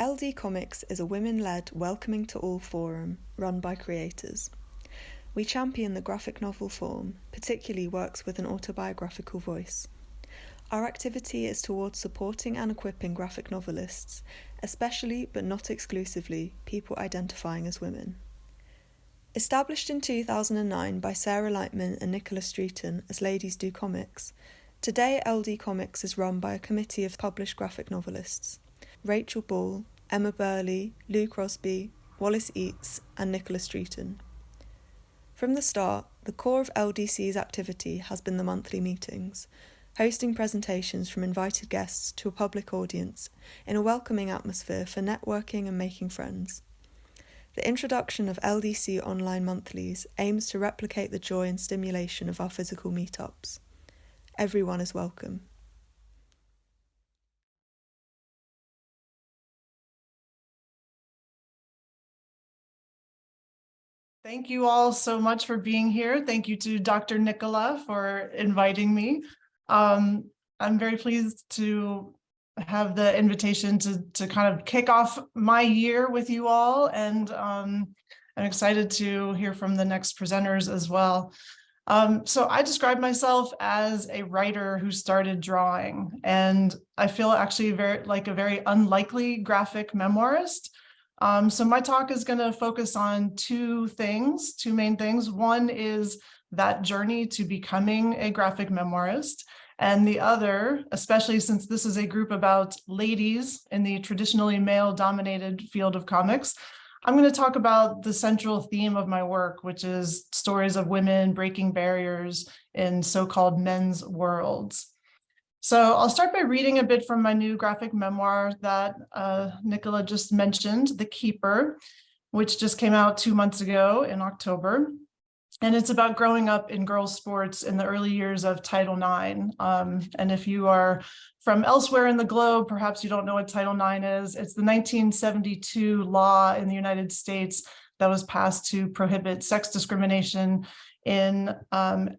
LD Comics is a women-led Welcoming to All forum run by creators. We champion the graphic novel form, particularly works with an autobiographical voice. Our activity is towards supporting and equipping graphic novelists, especially but not exclusively people identifying as women. Established in 2009 by Sarah Lightman and Nicola Streeten as Ladies Do Comics, today LD Comics is run by a committee of published graphic novelists: Rachel Ball, Emma Burley, Lou Crosby, Wallace Eates and Nicola Streeten. From the start, the core of LDC's activity has been the monthly meetings, hosting presentations from invited guests to a public audience in a welcoming atmosphere for networking and making friends. The introduction of LDC online monthlies aims to replicate the joy and stimulation of our physical meetups. Everyone is welcome. Thank you all so much for being here. Thank you to Dr. Nicola for inviting me. I'm very pleased to have the invitation to kind of kick off my year with you all, and I'm excited to hear from the next presenters as well. So I describe myself as a writer who started drawing, and I feel actually a very unlikely graphic memoirist. So my talk is going to focus on two main things. One is that journey to becoming a graphic memoirist, and the other, especially since this is a group about ladies in the traditionally male-dominated field of comics, I'm going to talk about the central theme of my work, which is stories of women breaking barriers in so-called men's worlds. So I'll start by reading a bit from my new graphic memoir that Nicola just mentioned, The Keeper, which just came out 2 months ago in October. And it's about growing up in girls' sports in the early years of Title IX. And if you are from elsewhere in the globe, perhaps you don't know what Title IX is. It's the 1972 law in the United States that was passed to prohibit sex discrimination in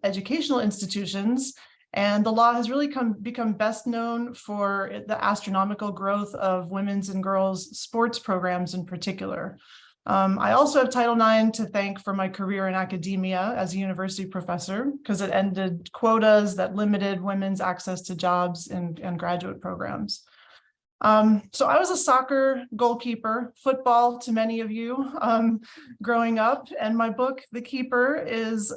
educational institutions. And the law has really become best known for the astronomical growth of women's and girls' sports programs in particular. I also have Title IX to thank for my career in academia as a university professor, because it ended quotas that limited women's access to jobs and graduate programs. So I was a soccer goalkeeper, football to many of you growing up, and my book, The Keeper, is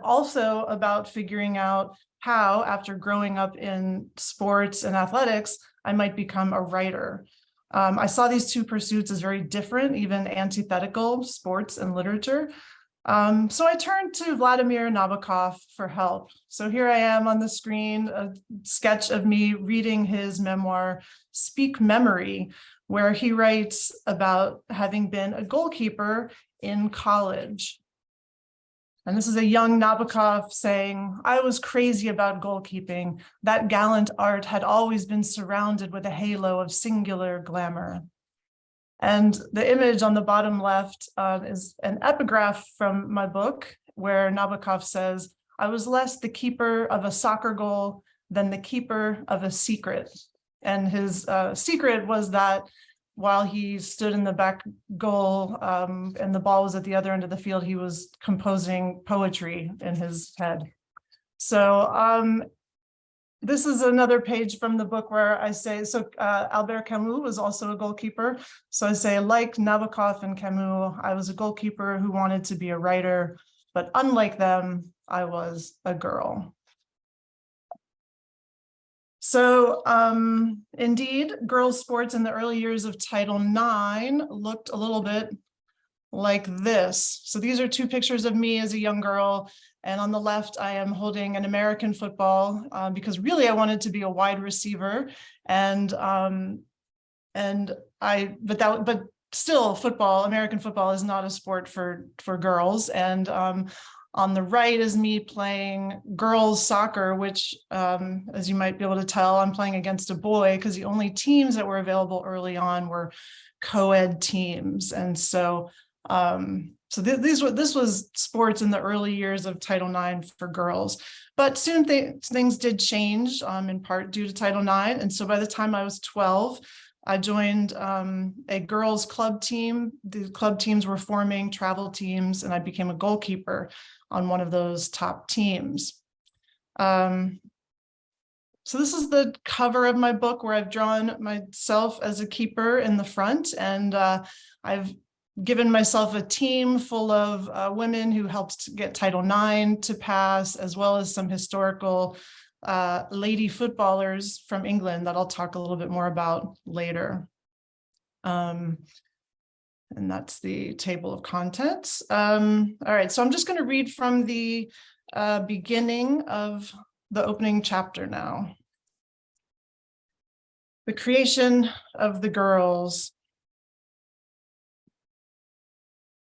also about figuring out how, after growing up in sports and athletics, I might become a writer. I saw these two pursuits as very different, even antithetical, sports and literature. So I turned to Vladimir Nabokov for help. So here I am on the screen, a sketch of me reading his memoir, Speak Memory, where he writes about having been a goalkeeper in college. And this is a young Nabokov saying, "I was crazy about goalkeeping. That gallant art had always been surrounded with a halo of singular glamour." And the image on the bottom left is an epigraph from my book, where Nabokov says, "I was less the keeper of a soccer goal than the keeper of a secret." And his secret was that while he stood in the back goal and the ball was at the other end of the field, he was composing poetry in his head. So this is another page from the book where I say, Albert Camus was also a goalkeeper. So I say, like Nabokov and Camus, I was a goalkeeper who wanted to be a writer, but unlike them, I was a girl. So indeed, girls' sports in the early years of Title IX looked a little bit like this. So these are two pictures of me as a young girl. And on the left, I am holding an American football because really I wanted to be a wide receiver. But still football, American football is not a sport for girls. And on the right is me playing girls soccer, which, as you might be able to tell, I'm playing against a boy because the only teams that were available early on were co-ed teams. And so, this was sports in the early years of Title IX for girls. But soon things did change, in part due to Title IX. And so by the time I was 12, I joined a girls' club team. The club teams were forming travel teams, and I became a goalkeeper on one of those top teams. So this is the cover of my book, where I've drawn myself as a keeper in the front, and I've given myself a team full of women who helped get Title IX to pass, as well as some historical lady footballers from England that I'll talk a little bit more about later. And that's the table of contents. All right, so I'm just going to read from the beginning of the opening chapter now. The creation of the girls.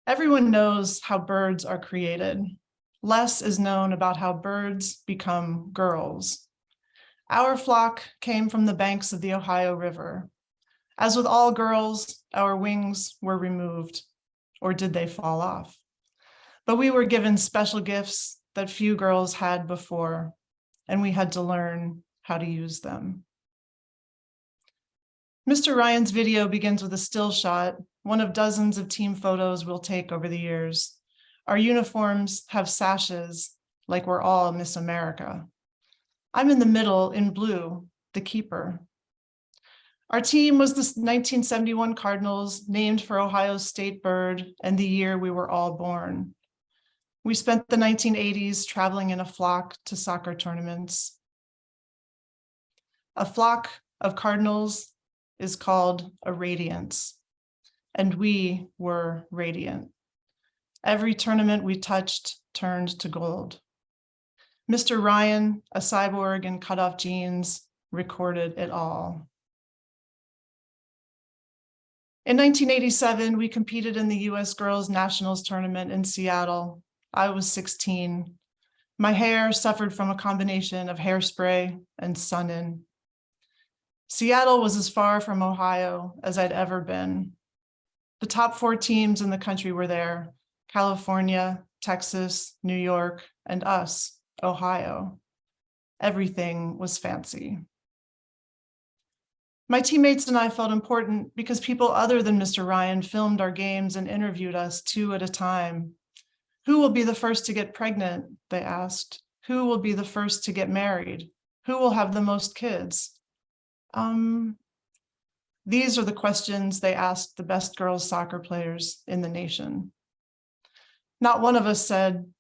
Everyone knows how birds are created. Less is known about how birds become girls. Our flock came from the banks of the Ohio River. As with all girls, our wings were removed, or did they fall off? But we were given special gifts that few girls had before, and we had to learn how to use them. Mr. Ryan's video begins with a still shot, one of dozens of team photos we'll take over the years. Our uniforms have sashes, like we're all Miss America. I'm in the middle in blue, the keeper. Our team was the 1971 Cardinals, named for Ohio's state bird and the year we were all born. We spent the 1980s traveling in a flock to soccer tournaments. A flock of cardinals is called a radiance, and we were radiant. Every tournament we touched turned to gold. Mr. Ryan, a cyborg in cutoff jeans, recorded it all. In 1987, we competed in the U.S. Girls Nationals Tournament in Seattle. I was 16. My hair suffered from a combination of hairspray and sun-in. Seattle was as far from Ohio as I'd ever been. The top 4 teams in the country were there: California, Texas, New York, and us, Ohio. Everything was fancy. My teammates and I felt important because people other than Mr. Ryan filmed our games and interviewed us 2 at a time. Who will be the first to get pregnant? They asked. Who will be the first to get married? Who will have the most kids? These are the questions they asked the best girls soccer players in the nation. Not one of us said,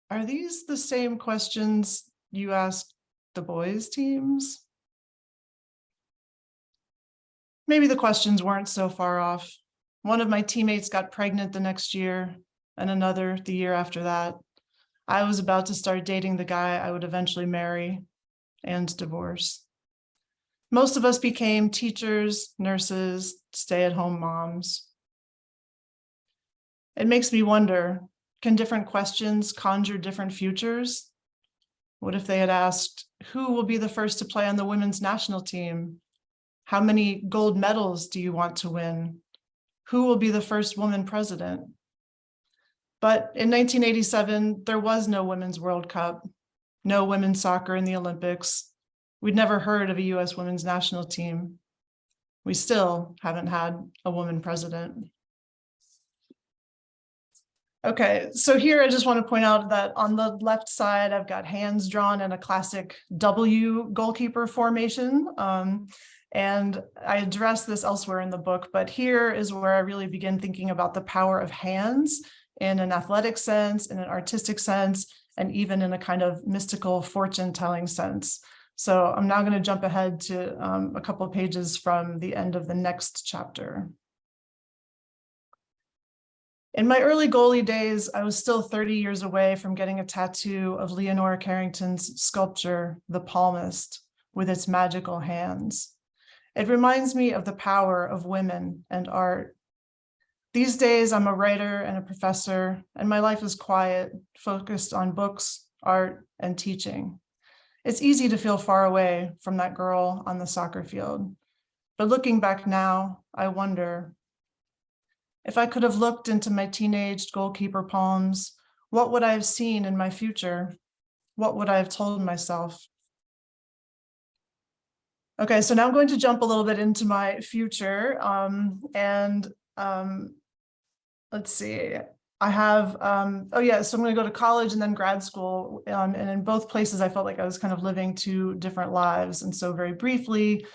"Are these the same questions you asked the boys' teams?" Maybe the questions weren't so far off. One of my teammates got pregnant the next year, and another the year after that. I was about to start dating the guy I would eventually marry and divorce. Most of us became teachers, nurses, stay-at-home moms. It makes me wonder, can different questions conjure different futures? What if they had asked, who will be the first to play on the women's national team? How many gold medals do you want to win? Who will be the first woman president? But in 1987, there was no Women's World Cup, no women's soccer in the Olympics. We'd never heard of a US women's national team. We still haven't had a woman president. Okay, so here I just want to point out that on the left side, I've got hands drawn in a classic W goalkeeper formation. And I address this elsewhere in the book, but here is where I really begin thinking about the power of hands in an athletic sense, in an artistic sense, and even in a kind of mystical fortune-telling sense. So I'm now going to jump ahead to a couple of pages from the end of the next chapter. In my early goalie days, I was still 30 years away from getting a tattoo of Leonora Carrington's sculpture, The Palmist, with its magical hands. It reminds me of the power of women and art. These days, I'm a writer and a professor, and my life is quiet, focused on books, art, and teaching. It's easy to feel far away from that girl on the soccer field. But looking back now, I wonder, if I could have looked into my teenage goalkeeper palms, what would I have seen in my future? What would I have told myself? Okay, so now I'm going to jump a little bit into my future. Let's see. I have, oh yeah, so I'm going to go to college and then grad school. And in both places, I felt like I was kind of living two different lives. And so very briefly,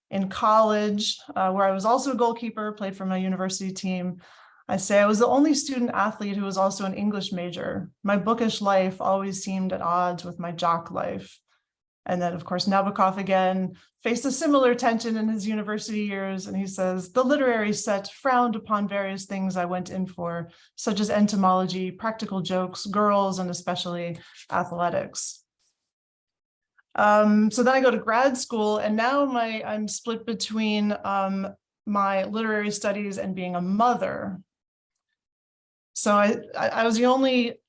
in college, where I was also a goalkeeper, played for my university team, I say I was the only student athlete who was also an English major. My bookish life always seemed at odds with my jock life. And then, of course, Nabokov again faced a similar tension in his university years. And he says, the literary set frowned upon various things I went in for, such as entomology, practical jokes, girls, and especially athletics. So then I go to grad school, and now I'm split between my literary studies and being a mother. So I was the only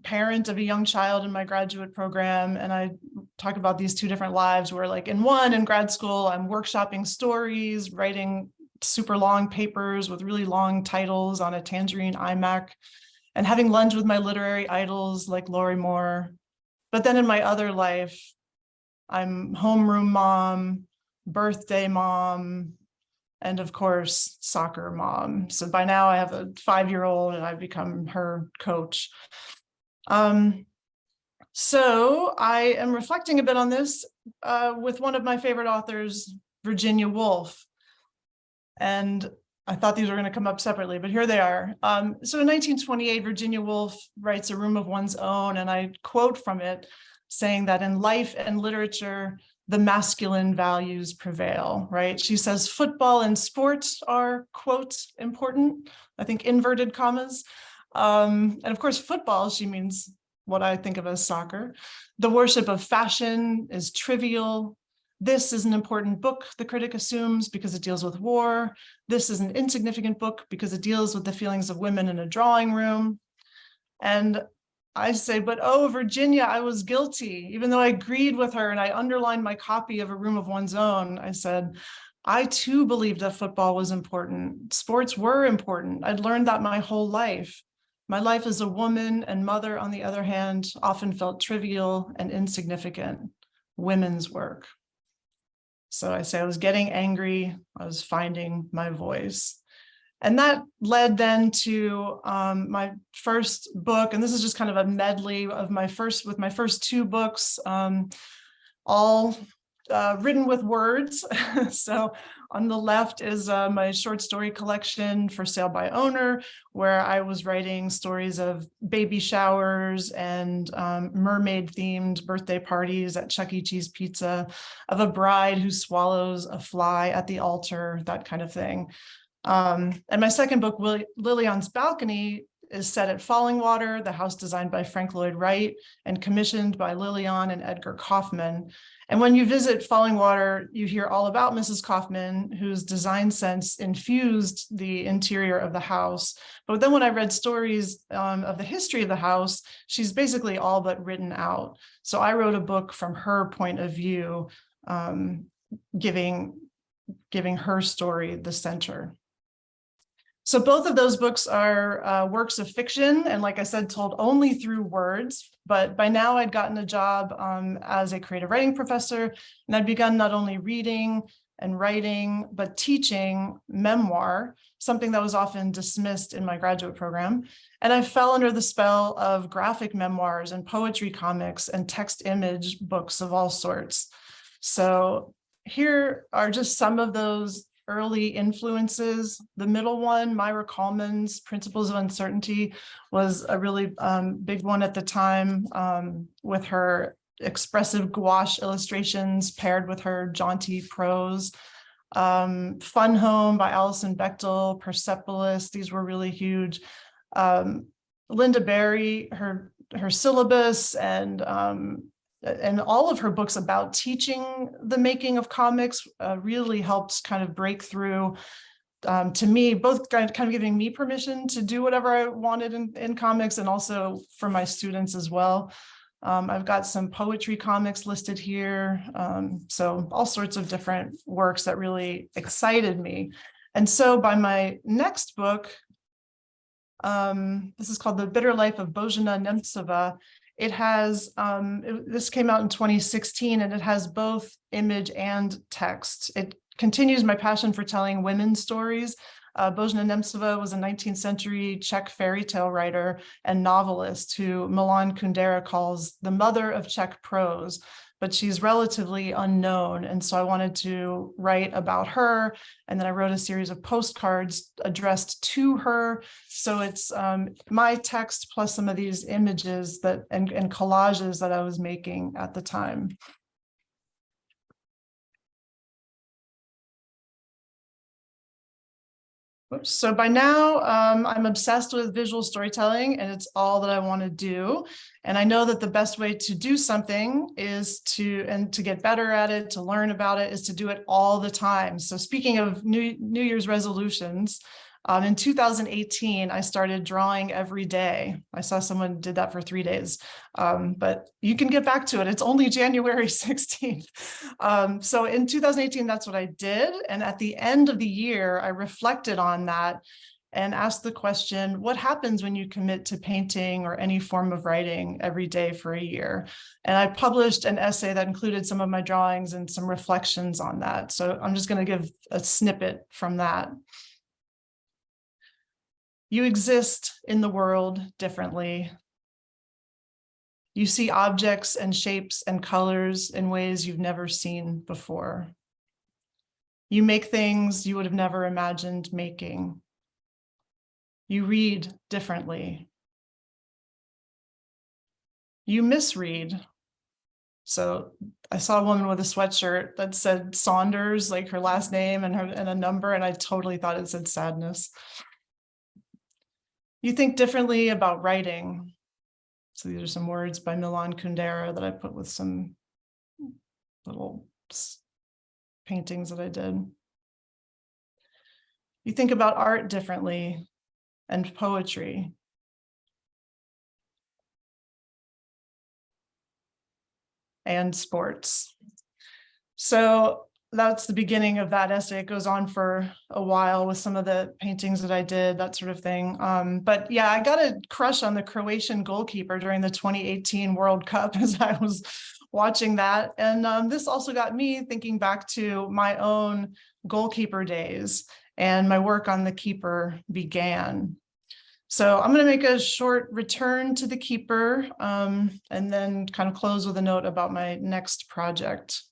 parent of a young child in my graduate program, and I talk about these two different lives where, like, in grad school, I'm workshopping stories, writing super long papers with really long titles on a Tangerine iMac, and having lunch with my literary idols like Laurie Moore. But then in my other life, I'm homeroom mom, birthday mom, and of course, soccer mom. So by now I have a 5-year-old and I've become her coach. So I am reflecting a bit on this with one of my favorite authors, Virginia Woolf. And I thought these were going to come up separately, but here they are. So in 1928, Virginia Woolf writes A Room of One's Own, and I quote from it, saying that in life and literature, the masculine values prevail, right? She says football and sport are, quote, important, I think inverted commas. And of course, football, she means what I think of as soccer. The worship of fashion is trivial. This is an important book, the critic assumes, because it deals with war. This is an insignificant book because it deals with the feelings of women in a drawing room. And I say, but oh, Virginia, I was guilty. Even though I agreed with her and I underlined my copy of A Room of One's Own, I said, I too believed that football was important. Sports were important. I'd learned that my whole life. My life as a woman and mother, on the other hand, often felt trivial and insignificant. Women's work. So I say I was getting angry. I was finding my voice. And that led then to my first book, and this is just kind of a medley of my first 2 books, all written with words. So on the left is my short story collection For Sale by Owner, where I was writing stories of baby showers and mermaid-themed birthday parties at Chuck E. Cheese Pizza, of a bride who swallows a fly at the altar, that kind of thing. And my second book, Lillian's Balcony, is set at Fallingwater, the house designed by Frank Lloyd Wright and commissioned by Lillian and Edgar Kaufman. And when you visit Fallingwater, you hear all about Mrs. Kaufman, whose design sense infused the interior of the house. But then when I read stories of the history of the house, she's basically all but written out. So I wrote a book from her point of view, giving her story the center. So both of those books are works of fiction, and like I said, told only through words. But by now I'd gotten a job as a creative writing professor, and I'd begun not only reading and writing, but teaching memoir, something that was often dismissed in my graduate program. And I fell under the spell of graphic memoirs and poetry comics and text image books of all sorts. So here are just some of those early influences. The middle one, Myra Coleman's Principles of Uncertainty, was a really big one at the time, with her expressive gouache illustrations paired with her jaunty prose. Fun Home by Alison Bechtel, Persepolis, these were really huge. Linda Berry, her syllabus and all of her books about teaching the making of comics really helped kind of break through to me, both kind of giving me permission to do whatever I wanted in comics, and also for my students as well. I've got some poetry comics listed here. So all sorts of different works that really excited me. And so by my next book, this is called The Bitter Life of Bozhena Nemtsova. It has, this came out in 2016, and it has both image and text. It continues my passion for telling women's stories. Božena Němcová was a 19th century Czech fairy tale writer and novelist who Milan Kundera calls the mother of Czech prose, but she's relatively unknown. And so I wanted to write about her. And then I wrote a series of postcards addressed to her. So it's my text plus some of these images that and collages that I was making at the time. So by now, I'm obsessed with visual storytelling, and it's all that I want to do. And I know that the best way to do something is to get better at it, to learn about it, is to do it all the time. So speaking of New Year's resolutions, in 2018, I started drawing every day. I saw someone did that for 3 days, but you can get back to it. It's only January 16th. So in 2018, that's what I did. And at the end of the year, I reflected on that and asked the question, what happens when you commit to painting or any form of writing every day for a year? And I published an essay that included some of my drawings and some reflections on that. So I'm just going to give a snippet from that. You exist in the world differently. You see objects and shapes and colors in ways you've never seen before. You make things you would have never imagined making. You read differently. You misread. So I saw a woman with a sweatshirt that said Saunders, like her last name and a number, and I totally thought it said sadness. You think differently about writing. So these are some words by Milan Kundera that I put with some little paintings that I did. You think about art differently and poetry. And sports. So that's the beginning of that essay. It goes on for a while with some of the paintings that I did, that sort of thing. But yeah, I got a crush on the Croatian goalkeeper during the 2018 World Cup as I was watching that. And this also got me thinking back to my own goalkeeper days, and my work on the keeper began. So I'm going to make a short return to the keeper and then kind of close with a note about my next project.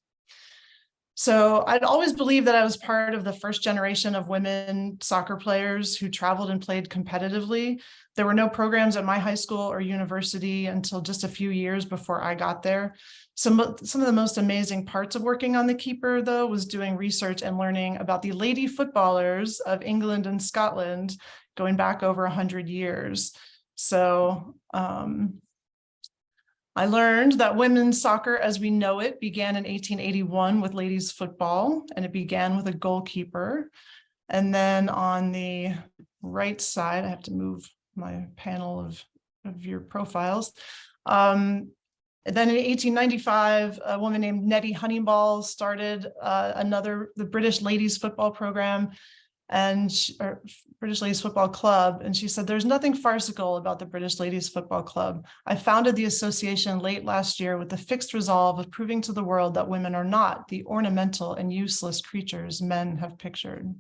So I'd always believed that I was part of the first generation of women soccer players who traveled and played competitively. There were no programs at my high school or university until just a few years before I got there. Some of the most amazing parts of working on the keeper, though, was doing research and learning about the lady footballers of England and Scotland going back over 100 years. So I learned that women's soccer as we know it began in 1881 with ladies football, and it began with a goalkeeper. And then on the right side, I have to move my panel of your profiles. Then in 1895, a woman named Nettie Honeyball started the British ladies football program, and British Ladies Football Club. And she said, there's nothing farcical about the British Ladies Football Club. I founded the association late last year with the fixed resolve of proving to the world that women are not the ornamental and useless creatures men have pictured.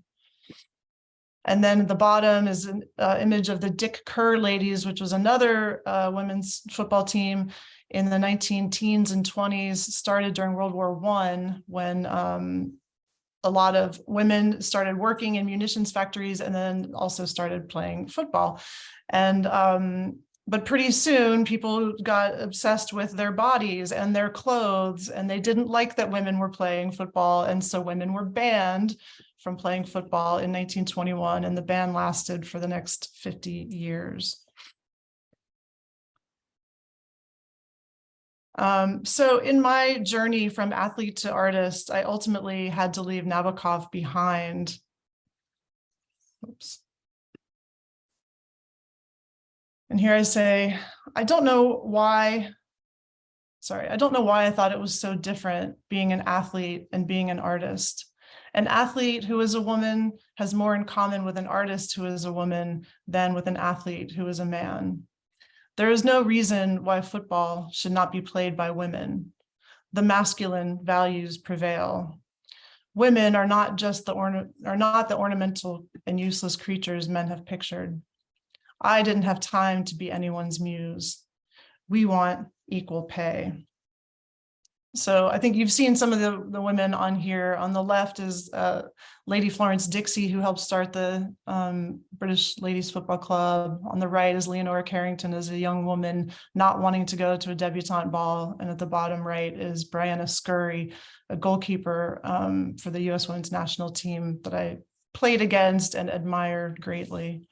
And then at the bottom is an image of the Dick Kerr ladies, which was another women's football team in the 19-teens and 20s, started during World War I, when a lot of women started working in munitions factories and then also started playing football. And but pretty soon people got obsessed with their bodies and their clothes, and they didn't like that women were playing football. And so women were banned from playing football in 1921, and the ban lasted for the next 50 years. So in my journey from athlete to artist, I ultimately had to leave Nabokov behind. Oops. And here I say, I don't know why I thought it was so different being an athlete and being an artist. An athlete who is a woman has more in common with an artist who is a woman than with an athlete who is a man. There is no reason why football should not be played by women. The masculine values prevail. Women are not just the ornamental and useless creatures men have pictured. I didn't have time to be anyone's muse. We want equal pay. So I think you've seen some of the women on here. On the left is Lady Florence Dixie, who helped start the British Ladies Football Club. On the right is Leonora Carrington as a young woman not wanting to go to a debutante ball. And at the bottom right is Brianna Scurry, a goalkeeper for the US Women's National Team that I played against and admired greatly.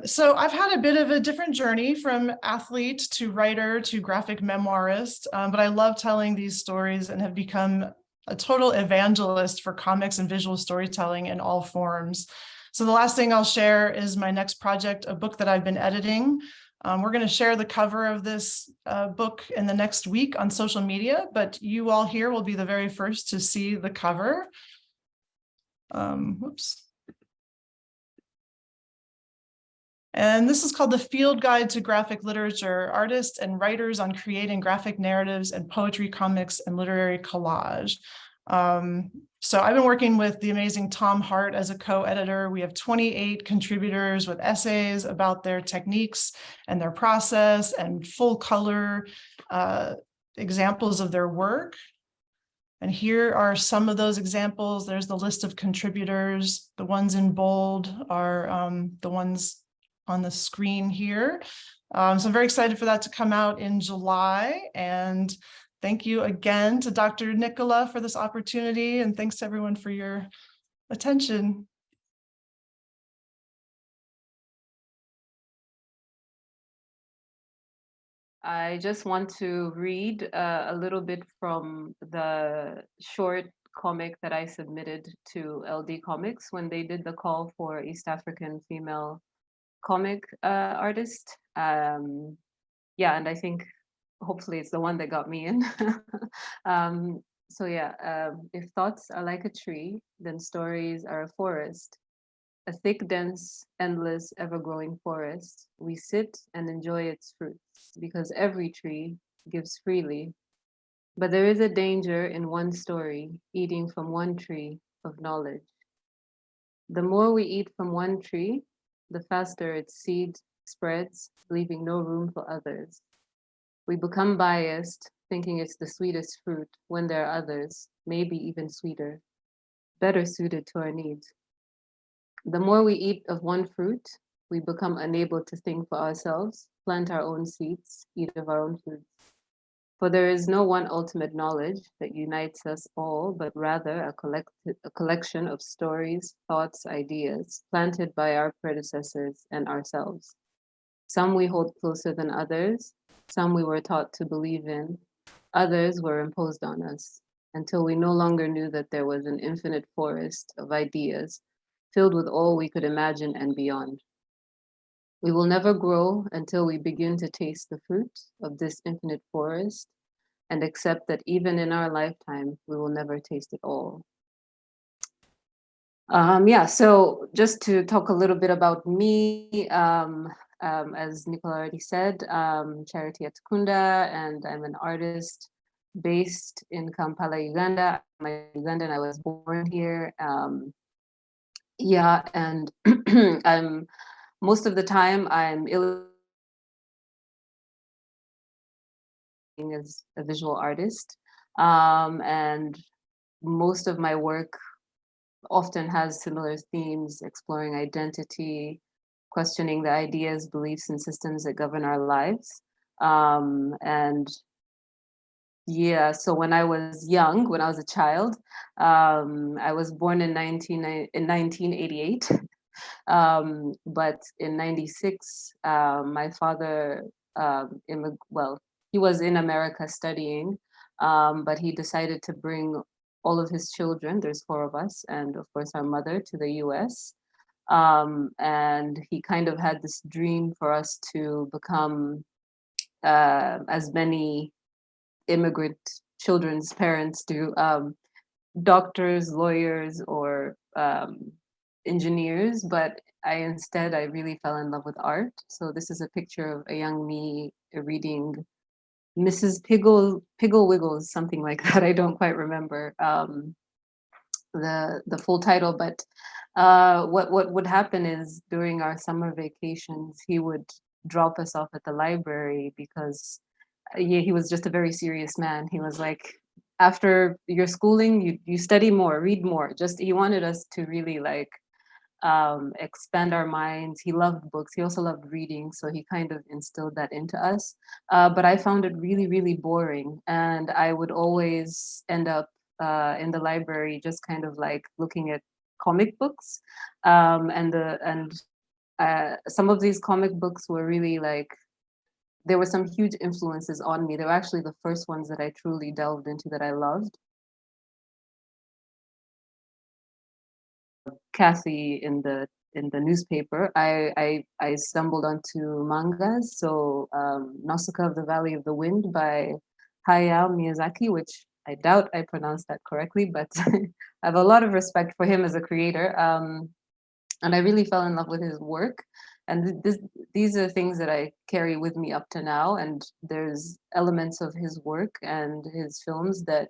So I've had a bit of a different journey from athlete to writer to graphic memoirist, but I love telling these stories and have become a total evangelist for comics and visual storytelling in all forms. So the last thing I'll share is my next project, a book that I've been editing. We're going to share the cover of this book in the next week on social media, but you all here will be the very first to see the cover. Whoops. And this is called The Field Guide to Graphic Literature, Artists and Writers on Creating Graphic Narratives and Poetry, Comics, and Literary Collage. So I've been working with the amazing Tom Hart as a co-editor. We have 28 contributors with essays about their techniques and their process and full color examples of their work. And here are some of those examples. There's the list of contributors. The ones in bold are the ones on the screen here. So I'm very excited for that to come out in July. And thank you again to Dr. Nicola for this opportunity. And thanks to everyone for your attention. I just want to read a little bit from the short comic that I submitted to LD Comics when they did the call for East African female comic artist. Yeah, and I think hopefully it's the one that got me in. So yeah, if thoughts are like a tree, then stories are a forest, a thick, dense, endless, ever-growing forest. We sit and enjoy its fruits because every tree gives freely. But there is a danger in one story, eating from one tree of knowledge. The more we eat from one tree, the faster its seed spreads, leaving no room for others. We become biased, thinking it's the sweetest fruit when there are others, maybe even sweeter, better suited to our needs. The more we eat of one fruit, we become unable to think for ourselves, plant our own seeds, eat of our own foods. For there is no one ultimate knowledge that unites us all, but rather a collection of stories, thoughts, ideas, planted by our predecessors and ourselves. Some we hold closer than others, some we were taught to believe in, others were imposed on us, until we no longer knew that there was an infinite forest of ideas, filled with all we could imagine and beyond. We will never grow until we begin to taste the fruit of this infinite forest and accept that even in our lifetime, we will never taste it all. Yeah, so just to talk a little bit about me, as Nicola already said, Charity Atukunda, and I'm an artist based in Kampala, Uganda. I'm Ugandan, I was born here. Yeah, and I'm most of the time I'm as a visual artist, and most of my work often has similar themes, exploring identity, questioning the ideas, beliefs, and systems that govern our lives. And yeah, so when I was young, when I was a child, I was born in 1988. But in 96, my father, he was in America studying, but he decided to bring all of his children, there's 4 of us, and of course our mother, to the US. And he kind of had this dream for us to become as many immigrant children's parents do, doctors, lawyers, or engineers, but instead I really fell in love with art. So this is a picture of a young me reading Mrs. Piggle Wiggles, something like that. I don't quite remember the full title, but what would happen is during our summer vacations, he would drop us off at the library because yeah, he was just a very serious man. He was like, after your schooling, you study more, read more. Just he wanted us to really like expand our minds. He loved books. He also loved reading, so he kind of instilled that into us. But I found it really, really boring, and I would always end up in the library just kind of like looking at comic books, and some of these comic books were really like there were some huge influences on me. They were actually the first ones that I truly delved into that I loved. Kathy in the newspaper, I stumbled onto mangas. So Nausicaa of the Valley of the Wind by Hayao Miyazaki, which I doubt I pronounced that correctly, but I have a lot of respect for him as a creator. And I really fell in love with his work. And these are things that I carry with me up to now. And there's elements of his work and his films that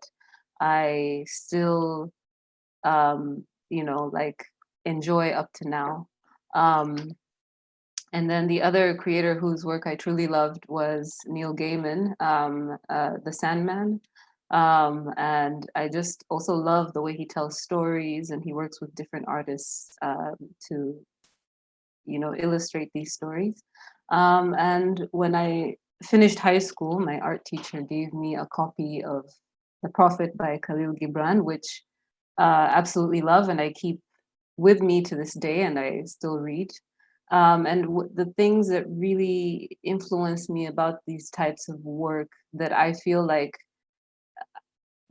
I still like enjoy up to now. And then the other creator whose work I truly loved was Neil Gaiman, The Sandman. And I just also love the way he tells stories, and he works with different artists to, illustrate these stories. And when I finished high school, my art teacher gave me a copy of The Prophet by Khalil Gibran, which absolutely love, and I keep with me to this day, and I still read. And the things that really influence me about these types of work that I feel like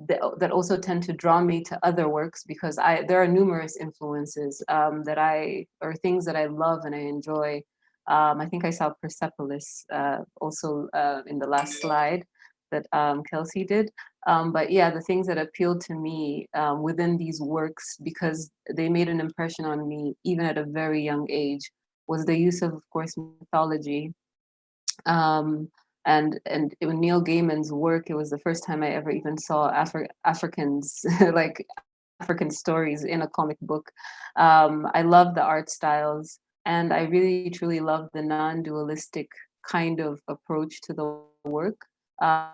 that also tend to draw me to other works, because there are numerous influences or things that I love and I enjoy. I think I saw Persepolis also in the last slide that Kelsey did. But yeah, the things that appealed to me within these works, because they made an impression on me even at a very young age, was the use of course, mythology. And in Neil Gaiman's work, it was the first time I ever even saw Africans like African stories in a comic book. I love the art styles, and I really truly love the non-dualistic kind of approach to the work. The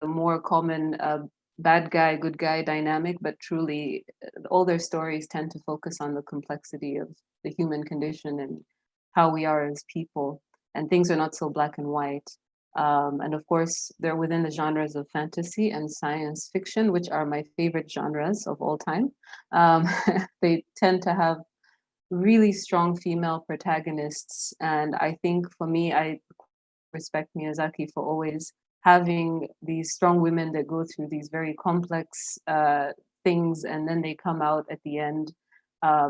more common bad guy, good guy dynamic, but truly all their stories tend to focus on the complexity of the human condition and how we are as people, and things are not so black and white. And of course, they're within the genres of fantasy and science fiction, which are my favorite genres of all time. They tend to have really strong female protagonists, and I think for me, I respect Miyazaki for always having these strong women that go through these very complex things, and then they come out at the end.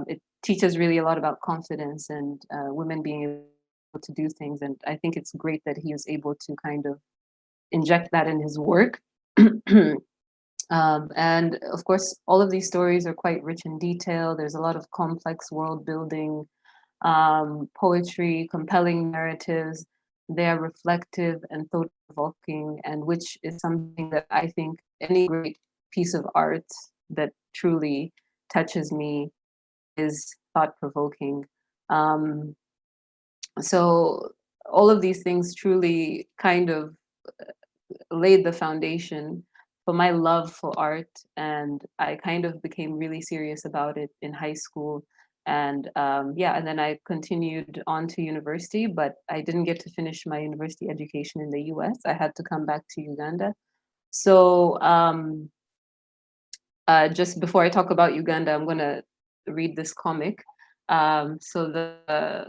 It teaches really a lot about confidence and women being able to do things, and I think it's great that he was able to kind of inject that in his work. And of course, all of these stories are quite rich in detail. There's a lot of complex world building, poetry, compelling narratives. They are reflective and thought-provoking, and which is something that I think any great piece of art that truly touches me is thought-provoking. So all of these things truly kind of laid the foundation for my love for art, and I kind of became really serious about it in high school. And and then I continued on to university, but I didn't get to finish my university education in the US. I had to come back to Uganda. So just before I talk about Uganda, I'm going to read this comic. So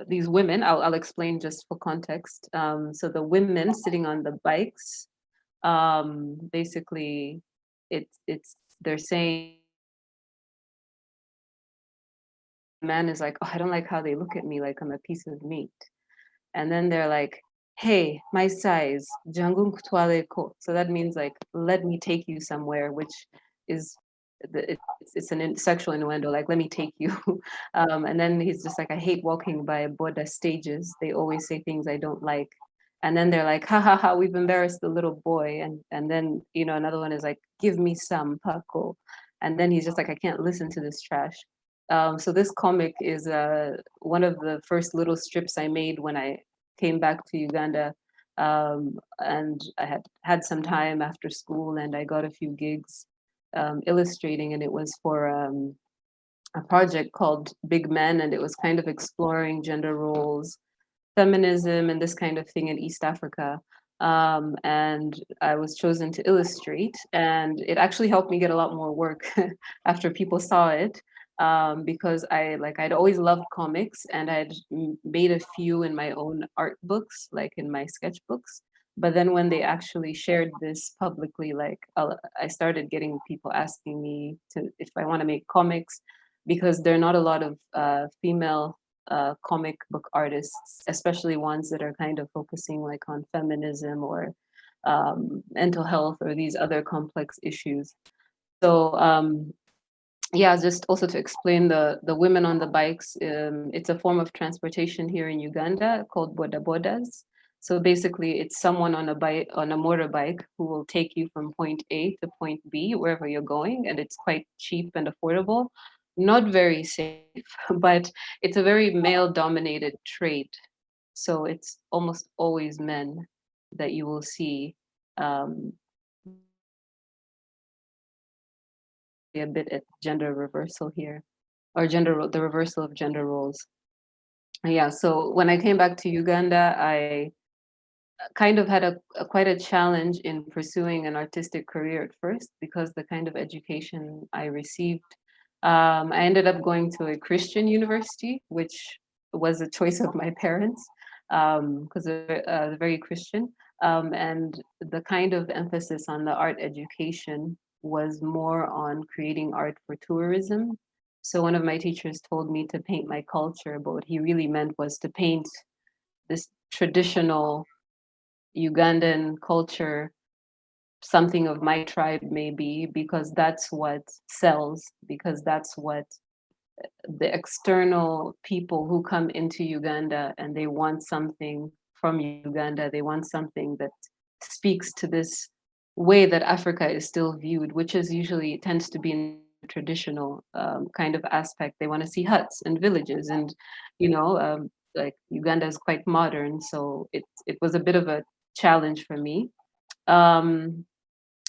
these women, I'll explain just for context. So the women sitting on the bikes, basically they're saying, the man is like, oh, I don't like how they look at me like I'm a piece of meat. And then they're like, hey, my size, jangung kutwale ko. So that means like, let me take you somewhere, which is it's an sexual innuendo, like, let me take you. And then he's just like, I hate walking by Boda stages. They always say things I don't like. And then they're like, ha ha ha, we've embarrassed the little boy. And then, you know, another one is like, give me some Paco. And then he's just like, I can't listen to this trash. So this comic is one of the first little strips I made when I came back to Uganda. And I had some time after school, and I got a few gigs illustrating, and it was for a project called Big Men, and it was kind of exploring gender roles, feminism, and this kind of thing in East Africa. And I was chosen to illustrate, and it actually helped me get a lot more work after people saw it. Because I'd always loved comics, and I'd made a few in my own art books, like in my sketchbooks. But then when they actually shared this publicly, like I started getting people asking me if I want to make comics, because there are not a lot of female comic book artists, especially ones that are kind of focusing like on feminism or mental health or these other complex issues. So yeah, just also to explain the women on the bikes, it's a form of transportation here in Uganda called boda bodas. So basically, it's someone on a bike, on a motorbike, who will take you from point A to point B, wherever you're going, and it's quite cheap and affordable. Not very safe, but it's a very male-dominated trade. So it's almost always men that you will see. A bit at gender reversal here, or the reversal of gender roles. Yeah, so when I came back to Uganda, I kind of had quite a challenge in pursuing an artistic career at first, because the kind of education I received, I ended up going to a Christian university, which was a choice of my parents, because they're very Christian. And the kind of emphasis on the art education was more on creating art for tourism. So one of my teachers told me to paint my culture, but what he really meant was to paint this traditional Ugandan culture, something of my tribe maybe, because that's what sells, because that's what the external people who come into Uganda and they want something from Uganda, they want something that speaks to this way that Africa is still viewed, which is usually tends to be in traditional kind of aspect. They want to see huts and villages, and you know, like Uganda is quite modern, so it was a bit of a challenge for me. Um,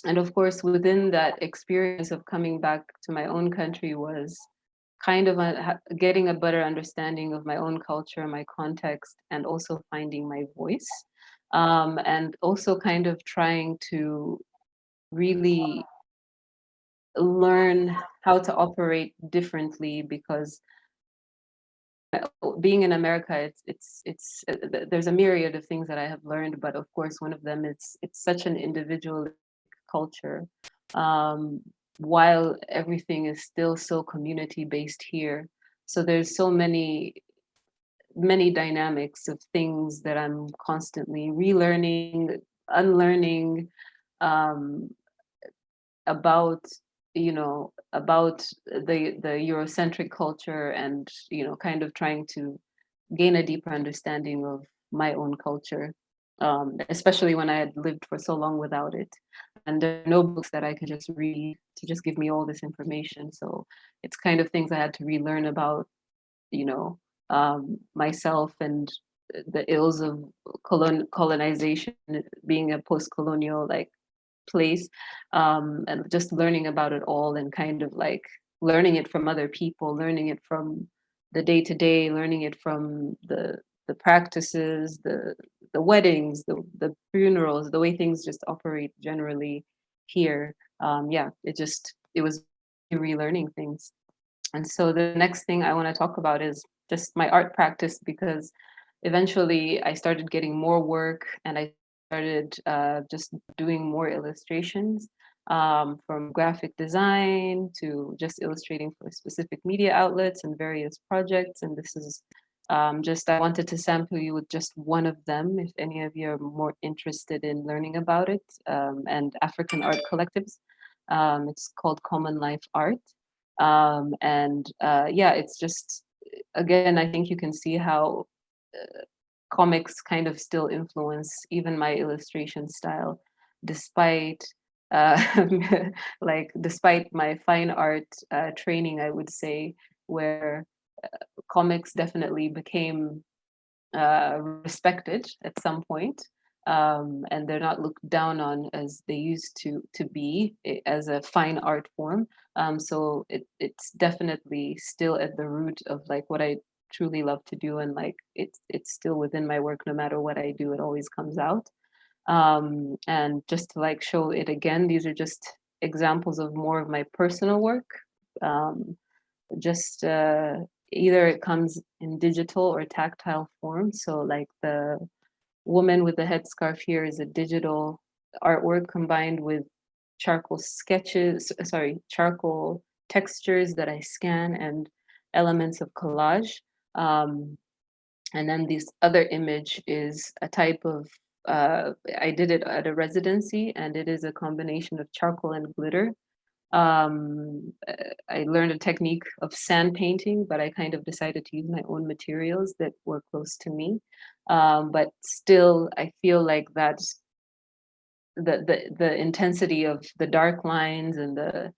and of course, within that experience of coming back to my own country was kind of getting a better understanding of my own culture, my context, and also finding my voice. And also kind of trying to really learn how to operate differently, because being in America, there's a myriad of things that I have learned, but of course, one of them it's such an individual culture, while everything is still so community based here. So there's so many dynamics of things that I'm constantly relearning, unlearning, um, about about the Eurocentric culture, and kind of trying to gain a deeper understanding of my own culture, especially when I had lived for so long without it. And there are no books that I could just read to just give me all this information. So it's kind of things I had to relearn about, myself, and the ills of colonization, being a post-colonial like place, and just learning about it all, and kind of like learning it from other people, learning it from the day to day, learning it from the practices, the weddings, the funerals, the way things just operate generally here. Yeah, it was relearning things. And so the next thing I want to talk about is just my art practice, because eventually I started getting more work, and I started just doing more illustrations, from graphic design to just illustrating for specific media outlets and various projects. And this is I wanted to sample you with just one of them, if any of you are more interested in learning about it, and African art collectives. It's called Common Life Art. Yeah, it's just, again, I think you can see how comics kind of still influence even my illustration style, despite uh, despite my fine art training, I would say, where comics definitely became respected at some point, and they're not looked down on as they used to be as a fine art form. So it's definitely still at the root of like what I truly love to do, and like it's still within my work. No matter what I do, it always comes out. And just to like show it again, these are just examples of more of my personal work. Um, just Either it comes in digital or tactile form. So like the woman with the headscarf here is a digital artwork combined with charcoal charcoal textures that I scan and elements of collage. Um, and then this other image is a type of, I did it at a residency, and it is a combination of charcoal and glitter. I learned a technique of sand painting, but I kind of decided to use my own materials that were close to me. But still, I feel like that the intensity of the dark lines and the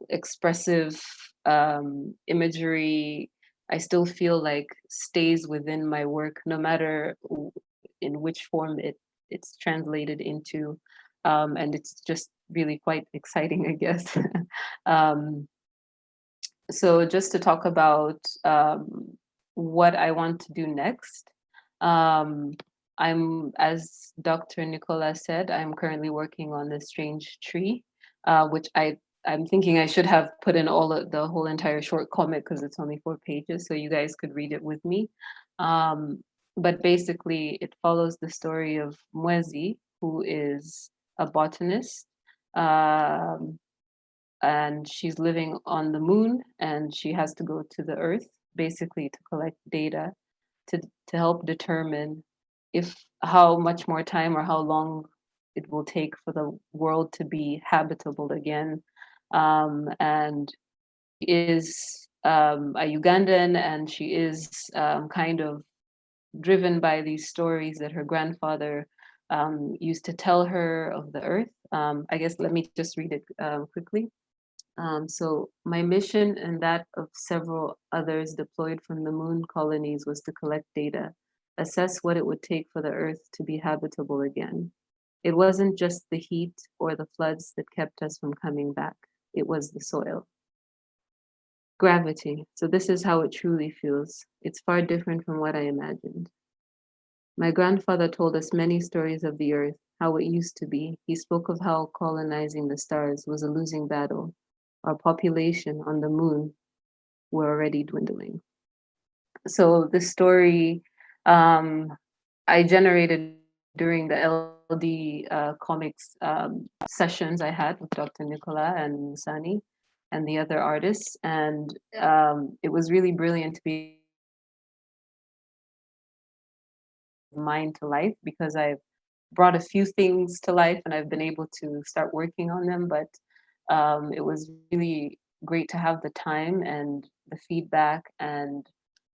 expressive imagery, I still feel like stays within my work, no matter in which form it's translated into. And it's just really quite exciting, I guess. um, so just to talk about what I want to do next. Um, as Dr. Nicola said, I'm currently working on this strange tree, which I'm thinking I should have put in the whole entire short comic because it's only 4 pages, so you guys could read it with me. But basically, it follows the story of Mwezi, who is a botanist, and she's living on the moon, and she has to go to the Earth basically to collect data to help determine if how much more time or how long it will take for the world to be habitable again. And she is a Ugandan, and she is kind of driven by these stories that her grandfather used to tell her of the earth. I guess let me just read it quickly. So my mission and that of several others deployed from the moon colonies was to collect data, assess what it would take for the Earth to be habitable again. It wasn't just the heat or the floods that kept us from coming back. It was the soil. Gravity. So this is how it truly feels. It's far different from what I imagined. My grandfather told us many stories of the Earth, how it used to be. He spoke of how colonizing the stars was a losing battle. Our population on the moon were already dwindling. So the story I generated during the LD comics sessions I had with Dr. Nicola and Sani and the other artists. And it was really brilliant to be mind to life, because I've brought a few things to life and I've been able to start working on them. But it was really great to have the time and the feedback and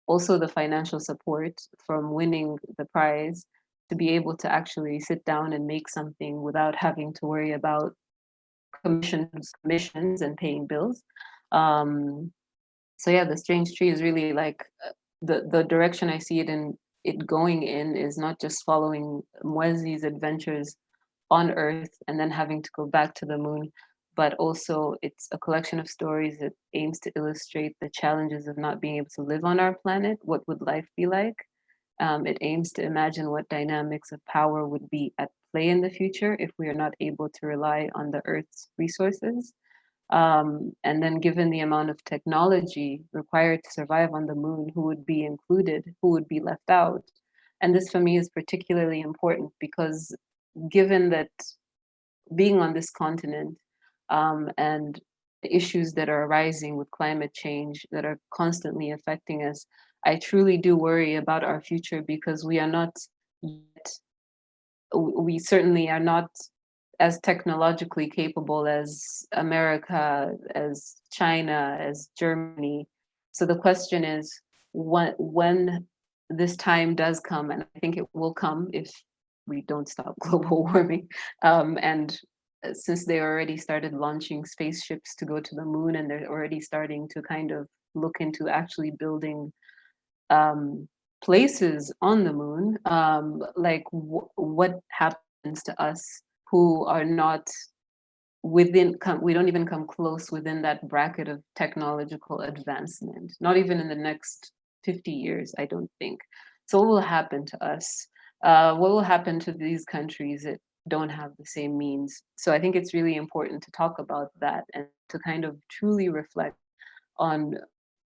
also the financial support from winning the prize to be able to actually sit down and make something without having to worry about commissions and paying bills. So yeah, the strange tree is really like the direction I see it going in is not just following Mwezi's adventures on Earth and then having to go back to the moon, but also it's a collection of stories that aims to illustrate the challenges of not being able to live on our planet. What would life be like? It aims to imagine what dynamics of power would be at play in the future if we are not able to rely on the Earth's resources. And then given the amount of technology required to survive on the moon, who would be included, who would be left out? And this for me is particularly important because given that being on this continent and the issues that are arising with climate change that are constantly affecting us, I truly do worry about our future because we are not yet, we certainly are not as technologically capable as America, as China, as Germany. So the question is, when this time does come, and I think it will come if we don't stop global warming, and since they already started launching spaceships to go to the moon, and they're already starting to kind of look into actually building places on the moon, like what happens to us who are not within, we don't even come close within that bracket of technological advancement, not even in the next 50 years, I don't think. So what will happen to us? What will happen to these countries that don't have the same means? So I think it's really important to talk about that and to kind of truly reflect on